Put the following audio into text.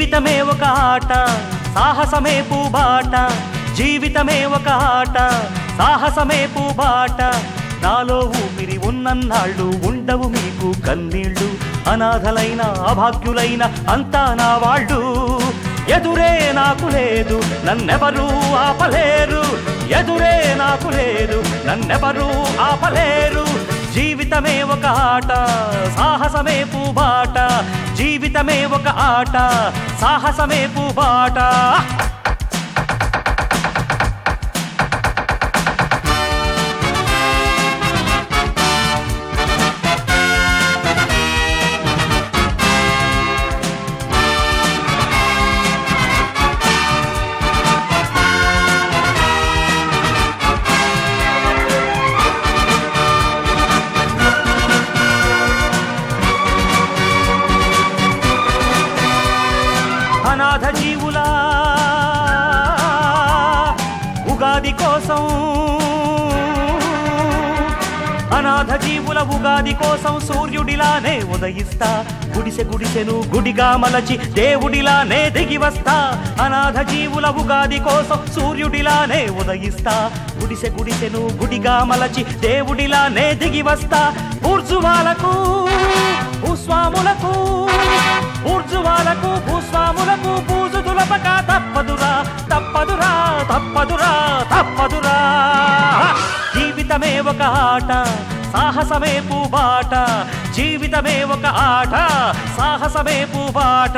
జీవితమే ఒక ఆట సాహసమే పూబాట జీవితమే ఒక ఆట సాహసమే పూబాట నాలో ఊపిరి ఉన్నన్నాళ్ళు ఉండవు మీకు కన్నీళ్ళు అనాథలైన అభాగ్యులైన అంతా నా వాళ్ళు ఎదురే నాకు లేదు నన్నెవరూ ఆపలేరు ఎదురే నాకు లేదు నన్నెవరూ ఆపలేరు జీవితమే ఒక ఆట సాహసమే పూబాట జీవితమే ఒక ఆట సాహసమే పూబాట అనాథ జీవుల ఉగాది కోసం అనాథ జీవుల ఉగాది కోసం సూర్యుడిలానే ఉదయిస్తా గుడిసె గుడిసెను గుడిగా మలచి దేవుడిలానే దిగి వస్తా అనాథ జీవుల ఉగాది కోసం సూర్యుడిలానే ఉదయిస్తా గుడిసె గుడిసెను గుడిగా మలచి దేవుడిలానే దిగి వస్తా ఊర్జువాలకు భూస్వాములకు ఊర్జువాలకు భూస్వాములకు పూజు దులపక తప్పదురా తప్పదురా తప్పదురా తప్పదురా జీవితమే ఒక ఆట సాహసమే పూబాట జీవితమే ఒక ఆట సాహసమే పూబాట